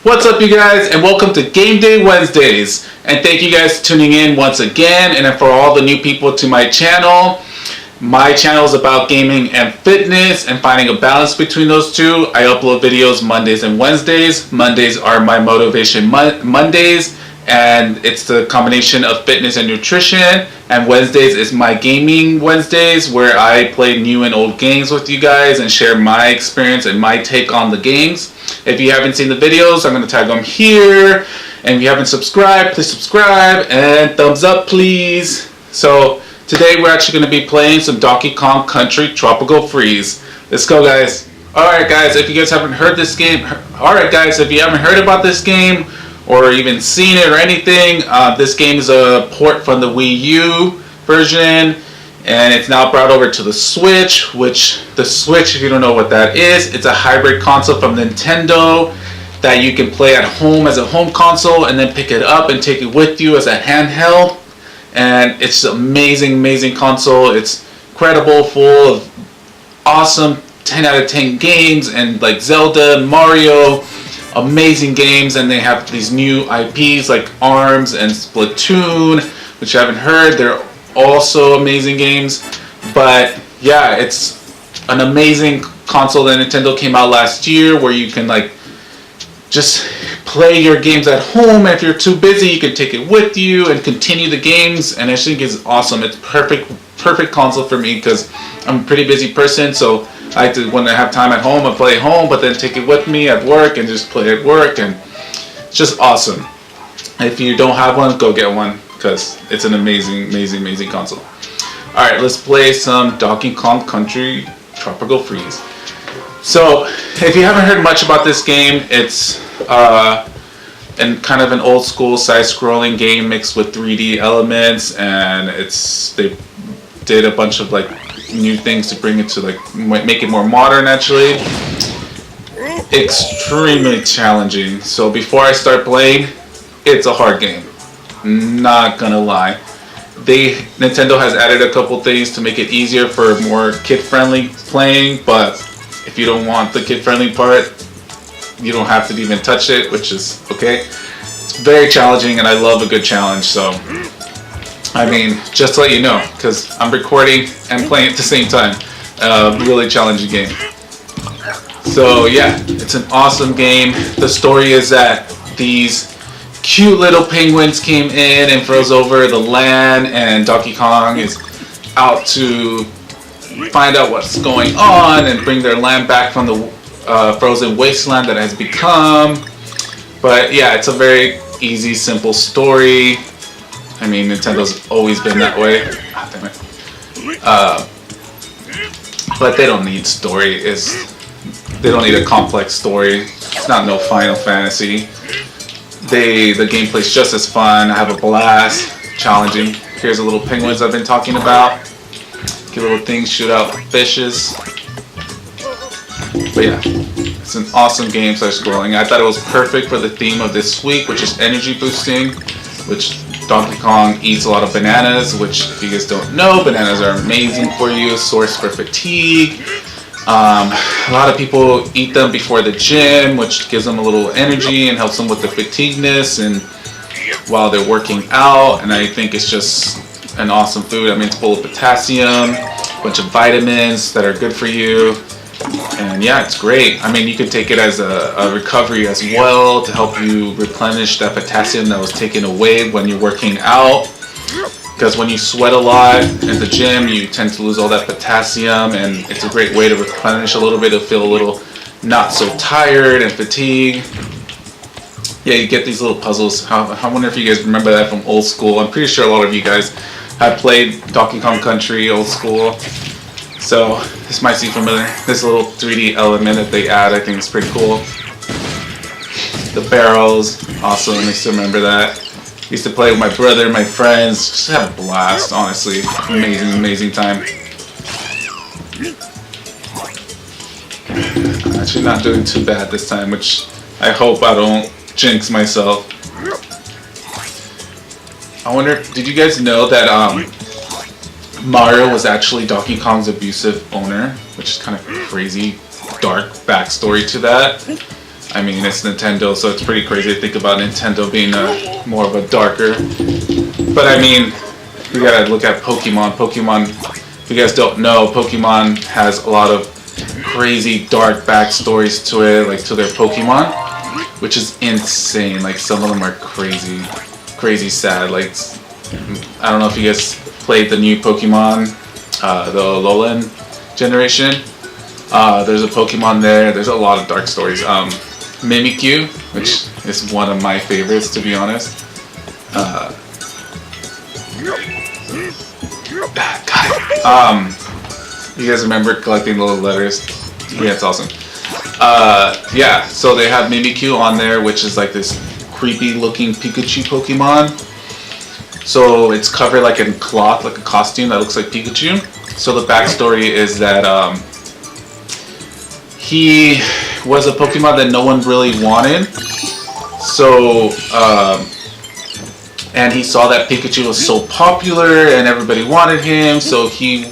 What's up, you guys, and welcome to Game Day Wednesdays. And thank you guys for tuning in once again. And for all the new people to my channel is about gaming and fitness and finding a balance between those two. I upload videos Mondays and Wednesdays. Mondays are my motivation Mondays, and it's the combination of fitness and nutrition. And Wednesdays is my gaming Wednesdays, where I play new and old games with you guys and share my experience and my take on the games. If you haven't seen the videos, I'm going to tag them here. And if you haven't subscribed, please subscribe and thumbs up, please. So today we're actually going to be playing some Donkey Kong Country Tropical Freeze. Let's go, guys. Alright, guys, if you guys haven't heard this game, if you haven't heard about this game or even seen it or anything, this game is a port from the Wii U version, and it's now brought over to the Switch, which the Switch, if you don't know what that is, it's a hybrid console from Nintendo that you can play at home as a home console and then pick it up and take it with you as a handheld. And it's an amazing console. It's incredible, full of awesome 10 out of 10 games, and like Zelda, Mario, amazing games. And they have these new IPs like ARMS and Splatoon, which I haven't heard. They're also amazing games. But yeah, it's an amazing console that Nintendo came out last year, where you can like just play your games at home. If you're too busy, you can take it with you and continue the games, and I think it's awesome. It's perfect console for me because I'm a pretty busy person, so I like to, when I have time at home, I play at home, but then take it with me at work and just play at work, and it's just awesome. If you don't have one, go get one, because it's an amazing console. Alright, let's play some Donkey Kong Country Tropical Freeze. So, if you haven't heard much about this game, it's kind of an old school side-scrolling game mixed with 3D elements, and they did a bunch of like new things to bring it to like make it more modern. Actually, extremely challenging. So before I start playing, it's a hard game. Not gonna lie. Nintendo has added a couple things to make it easier for more kid-friendly playing, but if you don't want the kid-friendly part, you don't have to even touch it, which is okay. It's very challenging, and I love a good challenge. So, I mean, just to let you know, because I'm recording and playing at the same time. Really challenging game. So yeah, it's an awesome game. The story is that these cute little penguins came in and froze over the land, and Donkey Kong is out to find out what's going on and bring their land back from the frozen wasteland that it has become. But yeah, it's a very easy, simple story. I mean, Nintendo's always been that way. Oh, damn it. But they don't need story. They don't need a complex story. It's not no Final Fantasy. The gameplay's just as fun. I have a blast. Challenging. Here's the little penguins I've been talking about. Get little things, shoot out fishes. But yeah, it's an awesome game side-scrolling. I thought it was perfect for the theme of this week, which is energy boosting, which Donkey Kong eats a lot of bananas, which, if you guys don't know, bananas are amazing for you, source for fatigue. A lot of people eat them before the gym, which gives them a little energy and helps them with the fatigueness and while they're working out. And I think it's just an awesome food. I mean, it's full of potassium, a bunch of vitamins that are good for you. And yeah, it's great. I mean, you can take it as a recovery as well to help you replenish that potassium that was taken away when you're working out. Because when you sweat a lot at the gym, you tend to lose all that potassium, and it's a great way to replenish a little bit, to feel a little not so tired and fatigued. Yeah, you get these little puzzles. I wonder if you guys remember that from old school. I'm pretty sure a lot of you guys have played Donkey Kong Country old school. So this might seem familiar. This little 3D element that they add, I think is pretty cool. The barrels, awesome. I still remember that. Used to play with my brother, my friends. Just had a blast, honestly. Amazing time. I'm actually not doing too bad this time, which I hope I don't jinx myself. I wonder, did you guys know that Mario was actually Donkey Kong's abusive owner, which is kind of crazy, dark backstory to that. I mean, it's Nintendo, so it's pretty crazy to think about Nintendo being more of a darker. But I mean, we gotta look at Pokemon. Pokemon, if you guys don't know, Pokemon has a lot of crazy dark backstories to it, like to their Pokemon, which is insane. Like some of them are crazy, crazy sad. Like I don't know if you guys played the new Pokemon, the Alolan generation. There's a Pokemon there. There's a lot of dark stories. Mimikyu, which is one of my favorites, to be honest. You guys remember collecting little letters? Yeah, it's awesome. Yeah, so they have Mimikyu on there, which is like this creepy looking Pikachu Pokemon. So it's covered like in cloth, like a costume that looks like Pikachu. So the backstory is that he was a Pokemon that no one really wanted. So, and he saw that Pikachu was so popular and everybody wanted him, so he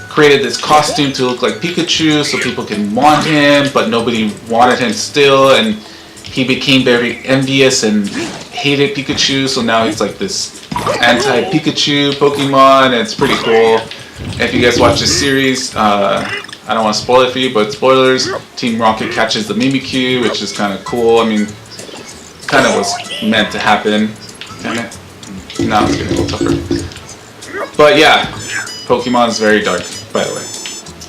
created this costume to look like Pikachu so people can want him, but nobody wanted him still, and he became very envious and hated Pikachu, so now he's like this anti-Pikachu Pokemon, and it's pretty cool. If you guys watch this series, I don't want to spoil it for you, but spoilers, Team Rocket catches the Mimikyu, which is kind of cool. I mean, kind of was meant to happen. Damn it. Now it's getting a little tougher. But yeah, Pokemon is very dark, by the way.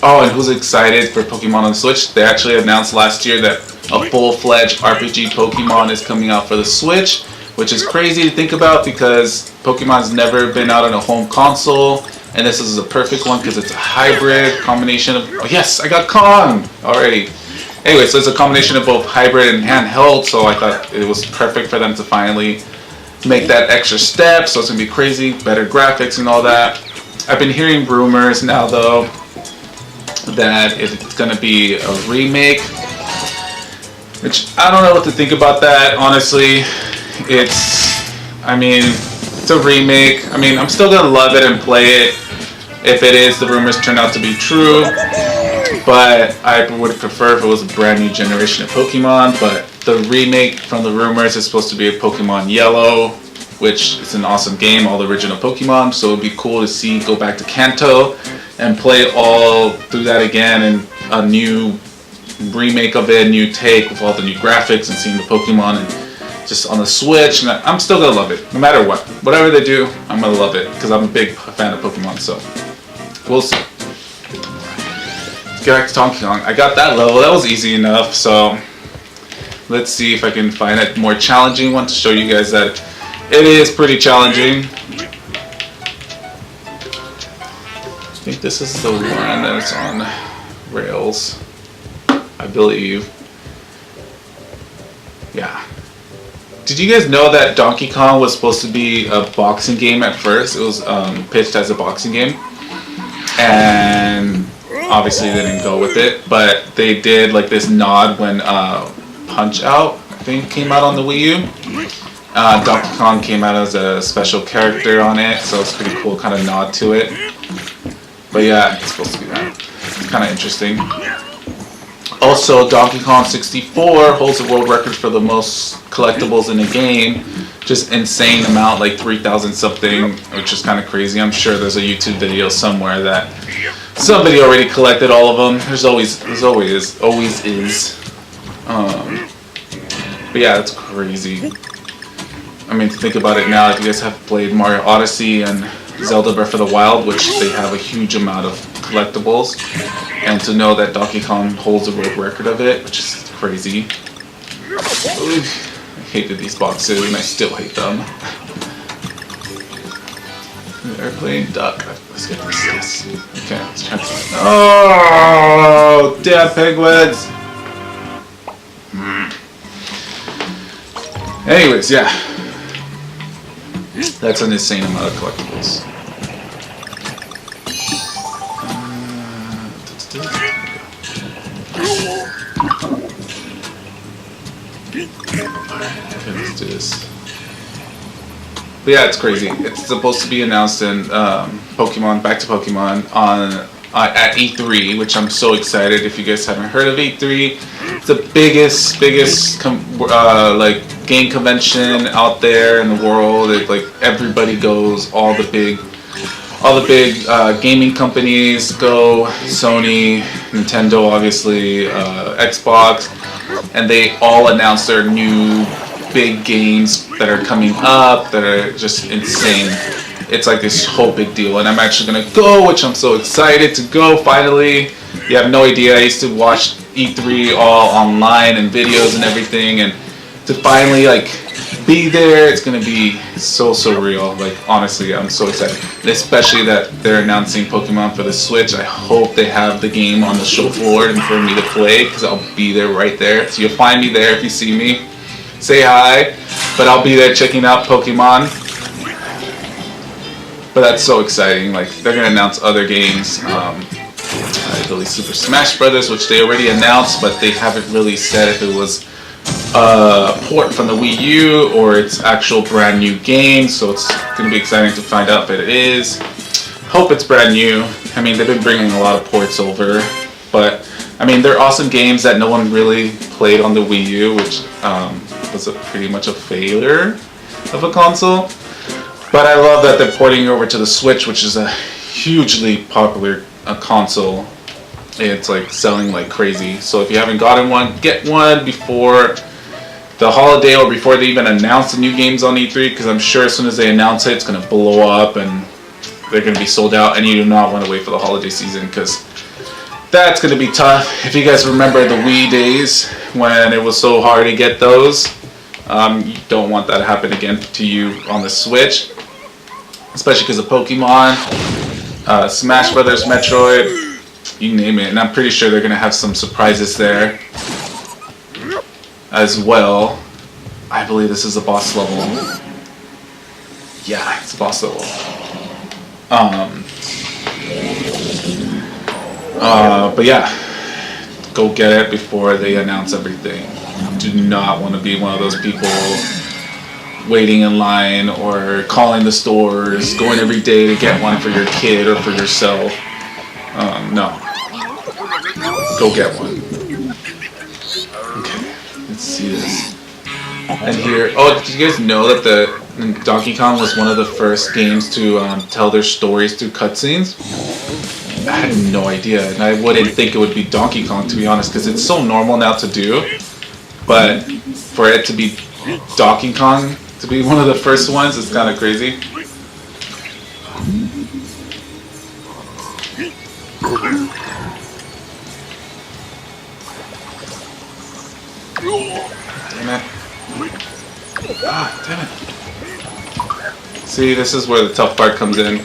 Oh, and who's excited for Pokemon on the Switch? They actually announced last year that a full-fledged RPG Pokemon is coming out for the Switch, which is crazy to think about because Pokemon's never been out on a home console. And this is a perfect one because it's a hybrid combination of... Oh, yes, I got Kong already. Anyway, so it's a combination of both hybrid and handheld, so I thought it was perfect for them to finally make that extra step. So it's going to be crazy, better graphics and all that. I've been hearing rumors now, though, that it's going to be a remake, which I don't know what to think about that, honestly. I mean, it's a remake. I mean, I'm still going to love it and play it if it is, the rumors turn out to be true. But I would prefer if it was a brand new generation of Pokemon. But the remake from the rumors is supposed to be a Pokemon Yellow, which is an awesome game, all the original Pokemon. So it'd be cool to go back to Kanto and play all through that again, and a new remake of it, new take with all the new graphics and seeing the Pokemon and just on the Switch. And I'm still gonna love it, no matter what. Whatever they do, I'm gonna love it because I'm a big fan of Pokemon. So we'll see. Let's get back to Donkey Kong. I got that level. That was easy enough. So let's see if I can find a more challenging one to show you guys that it is pretty challenging. I think this is the one that's on rails, I believe. Yeah. Did you guys know that Donkey Kong was supposed to be a boxing game at first? It was pitched as a boxing game, and obviously they didn't go with it, but they did like this nod when Punch Out, I think, came out on the Wii U. Donkey Kong came out as a special character on it, so it's pretty cool, kind of nod to it. But yeah, it's supposed to be that. It's kind of interesting. Also, Donkey Kong 64 holds the world record for the most collectibles in a game. Just insane amount, like 3,000 something, which is kind of crazy. I'm sure there's a YouTube video somewhere that somebody already collected all of them. There's always is. But yeah, it's crazy. I mean, to think about it now, if you guys have played Mario Odyssey and Zelda Breath of the Wild, which they have a huge amount of collectibles, and to know that Donkey Kong holds a world record of it, which is crazy. I hated these boxes, and I still hate them. Airplane, duck. Let's get this. Okay, let's try this. Oh, damn penguins! Anyways, yeah. That's an insane amount of collectibles. Okay, let's do this. But yeah, it's crazy. It's supposed to be announced in Pokemon, Back to Pokemon, on at E3, which I'm so excited. If you guys haven't heard of E3, it's the biggest like game convention out there in the world. Like everybody goes, all the big gaming companies go, Sony, Nintendo, obviously, Xbox, and they all announce their new big games that are coming up that are just insane. It's like this whole big deal, and I'm actually gonna go, which I'm so excited to go finally. You have no idea, I used to watch E3 all online and videos and everything, and to finally like be there, it's gonna be so surreal. Like honestly, I'm so excited, and especially that they're announcing Pokemon for the Switch. I hope they have the game on the show floor and for me to play, because I'll be there right there. So you'll find me there if you see me. Say hi, but I'll be there checking out Pokemon. But that's so exciting. Like they're gonna announce other games. I believe Super Smash Brothers, which they already announced, but they haven't really said if it was a port from the Wii U or it's actual brand new game. So it's gonna be exciting to find out if it is. Hope it's brand new. I mean, they've been bringing a lot of ports over, but I mean, they're awesome games that no one really played on the Wii U, which was pretty much a failure of a console. But I love that they're porting over to the Switch, which is a hugely popular console. It's like selling like crazy. So if you haven't gotten one, get one before the holiday or before they even announce the new games on E3, because I'm sure as soon as they announce it, it's going to blow up and they're going to be sold out, and you do not want to wait for the holiday season, because that's going to be tough. If you guys remember the Wii days when it was so hard to get those, you don't want that to happen again to you on the Switch. Especially because of Pokemon, Smash Brothers, Metroid, you name it. And I'm pretty sure they're going to have some surprises there as well. I believe this is a boss level. Yeah, it's a boss level. But yeah, go get it before they announce everything. Do not want to be one of those people waiting in line or calling the stores, going every day to get one for your kid or for yourself. No. Go get one. Okay, let's see this. And here, oh, did you guys know that the Donkey Kong was one of the first games to tell their stories through cutscenes? I had no idea, and I wouldn't think it would be Donkey Kong, to be honest, because it's so normal now to do. But for it to be Donkey Kong to be one of the first ones, it's kind of crazy. Damn it. Ah, damn it. See, this is where the tough part comes in.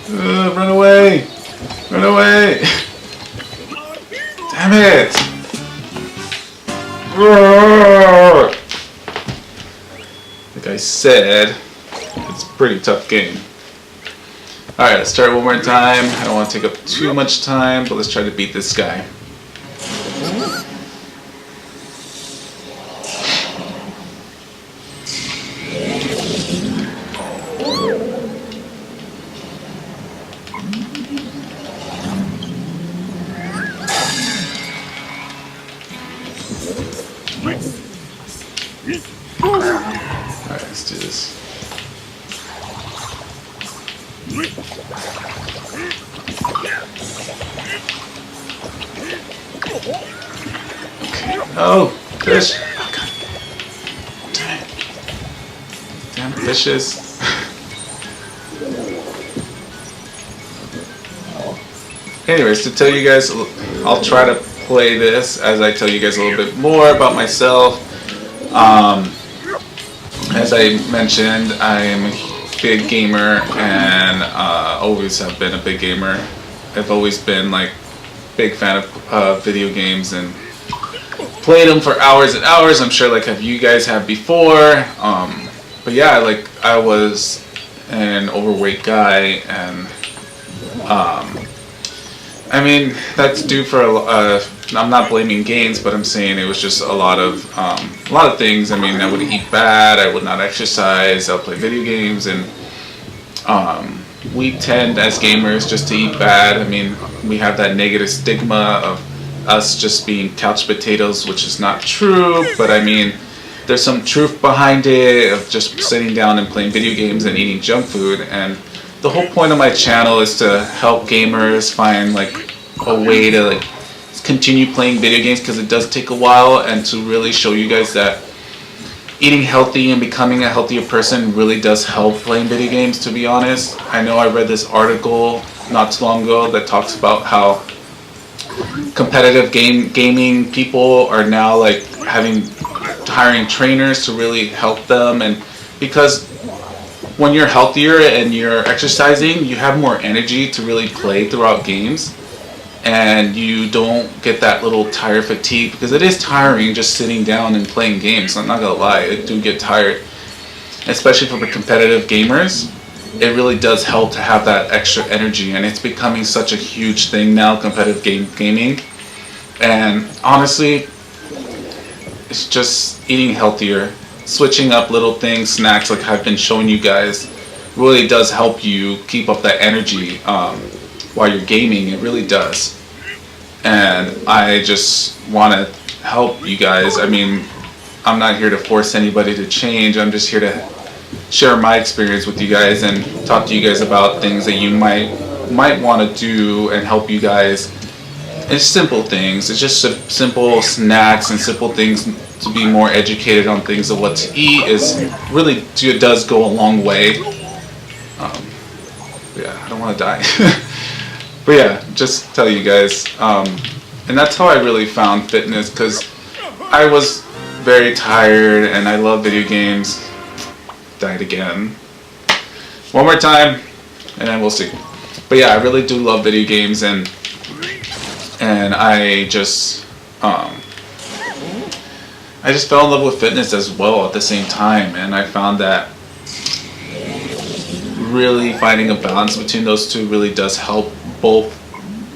Run away! Run away! Damn it! Like I said, it's a pretty tough game. Alright, let's try it one more time. I don't want to take up too much time, but let's try to beat this guy. Alright, let's do this. Okay. Oh, fish. Oh, God. Damn it. Damn fishes. Anyways, to tell you guys, I'll try to play this as I tell you guys a little bit more about myself. As I mentioned, I am a big gamer and always have been a big gamer. I've always been like big fan of video games and played them for hours and hours. I'm sure like have you guys have before. But yeah, like I was and an overweight guy, and I mean that's due for I'm not blaming gains, but I'm saying it was just a lot of things. I mean, I would eat bad, I would not exercise, I would play video games, and we tend as gamers just to eat bad. I mean, we have that negative stigma of us just being couch potatoes, which is not true, but I mean, there's some truth behind it of just sitting down and playing video games and eating junk food. And the whole point of my channel is to help gamers find like a way to like continue playing video games, because it does take a while, and to really show you guys that eating healthy and becoming a healthier person really does help playing video games, to be honest. I know I read this article not too long ago that talks about how competitive gaming people are now like hiring trainers to really help them, and because when you're healthier and you're exercising, you have more energy to really play throughout games, and you don't get that little tire fatigue, because it is tiring just sitting down and playing games. I'm not gonna lie, it do get tired, especially for the competitive gamers. It really does help to have that extra energy, and it's becoming such a huge thing now, competitive gaming. And honestly, it's just eating healthier, switching up little things, snacks like I've been showing you guys, really does help you keep up that energy while you're gaming. It really does. And I just want to help you guys. I mean, I'm not here to force anybody to change. I'm just here to share my experience with you guys and talk to you guys about things that you might want to do and help you guys. It's simple things. It's just simple snacks and simple things to be more educated on things of what to eat. It does go a long way. Yeah, I don't want to die. But yeah, just tell you guys. And that's how I really found fitness, because I was very tired and I love video games. Died again. One more time and then we'll see. But yeah, I really do love video games, and I just fell in love with fitness as well at the same time, and I found that really finding a balance between those two really does help, both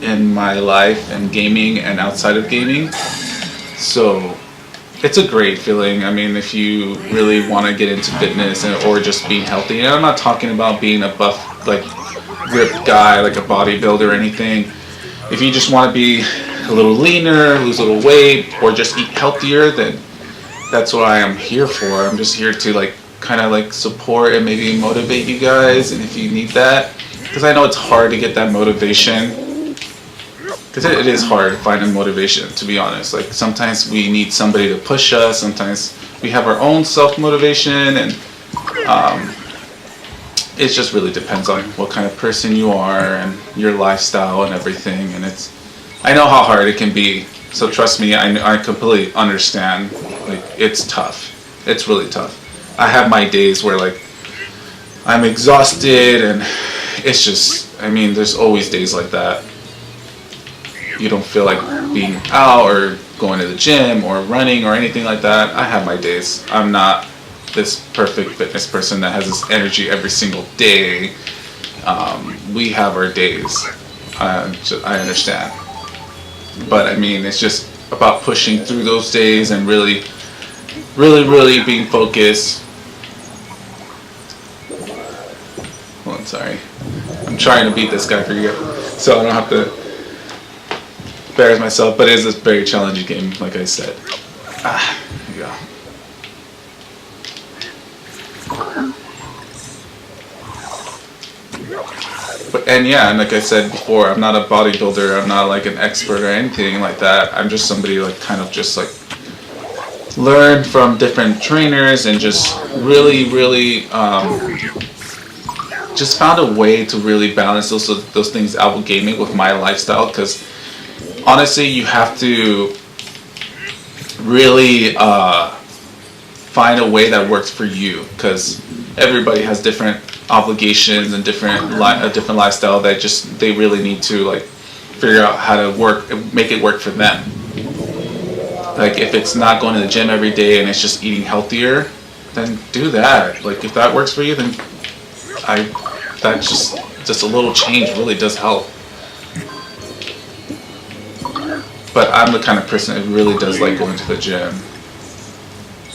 in my life and gaming and outside of gaming. So it's a great feeling. I mean, if you really want to get into fitness or just being healthy, and I'm not talking about being a buff, like ripped guy, like a bodybuilder or anything. If you just want to be a little leaner, lose a little weight, or just eat healthier, then that's what I am here for. I'm just here to like kind of like support and maybe motivate you guys, and if you need that, because I know it's hard to get that motivation. Because it is hard finding motivation, to be honest. Like sometimes we need somebody to push us. Sometimes we have our own self-motivation, and it just really depends on what kind of person you are and your lifestyle and everything. And I know how hard it can be. So trust me, I completely understand. Like, it's tough. It's really tough. I have my days where like I'm exhausted, and it's just, I mean, there's always days like that. You don't feel like being out or going to the gym or running or anything like that. I have my days. I'm not this perfect fitness person that has this energy every single day. We have our days. I understand. But I mean, it's just about pushing through those days and really being focused. Hold on, sorry. I'm trying to beat this guy for you, so I don't have to embarrass myself, but it is a very challenging game, like I said. Here we go. And yeah, and like I said before, I'm not a bodybuilder, I'm not like an expert or anything like that. I'm just somebody like kind of just like learn from different trainers and just really just found a way to really balance those things out with gaming with my lifestyle, because honestly, you have to really find a way that works for you, because everybody has different obligations and different lifestyle that they really need to like figure out how to make it work for them. Like if it's not going to the gym every day and it's just eating healthier, then do that. Like if that works for you, then that just a little change really does help. But I'm the kind of person who really does like going to the gym.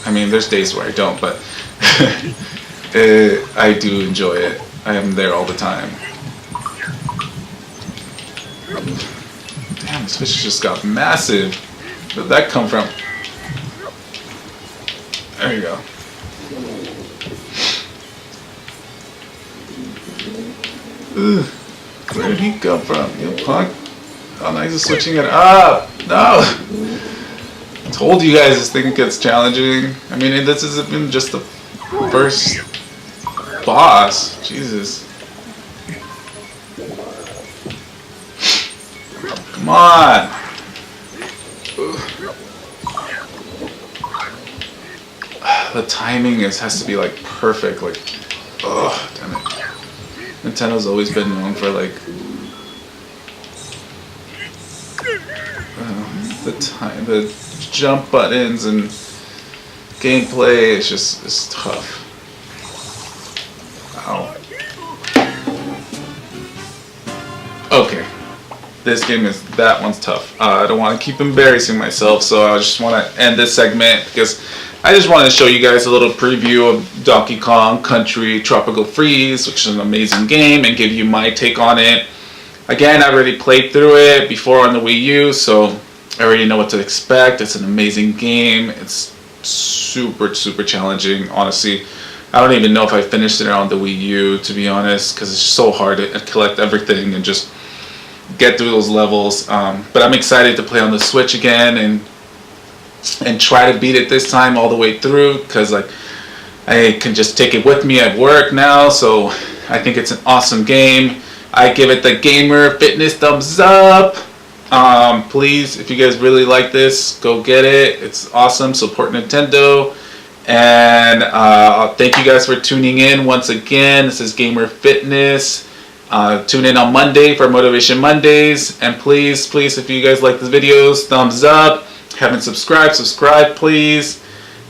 I mean, there's days where I don't, but I do enjoy it. I am there all the time. Damn, this fish just got massive. Where did that come from? There you go. Ugh. Where did he come from? You punk. Oh, now he's switching it up. No! I told you guys this thing gets challenging. I mean, this isn't even just the first boss. Jesus. Come on! The timing has to be like perfect. Like, oh, damn it. Nintendo's always been known for like the jump buttons and gameplay. It's tough. Ow. Okay, that one's tough. I don't want to keep embarrassing myself, so I just want to end this segment because I just wanted to show you guys a little preview of Donkey Kong Country Tropical Freeze, which is an amazing game, and give you my take on it. Again, I already played through it before on the Wii U, so I already know what to expect. It's an amazing game. It's super, super challenging, honestly. I don't even know if I finished it on the Wii U, to be honest, because it's so hard to collect everything and just get through those levels. But I'm excited to play on the Switch again and try to beat it this time all the way through, because like I can just take it with me at work now. So I think it's an awesome game. I give it the Gaymer Fitness thumbs up. Please, if you guys really like this, go get it. It's awesome. Support Nintendo. And thank you guys for tuning in once again. This is Gaymer Fitness. Tune in on Monday for Motivation Mondays. And please, if you guys like the videos, thumbs up. Haven't subscribed, subscribe please.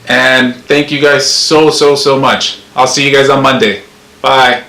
And thank you guys so much. I'll see you guys on Monday. Bye.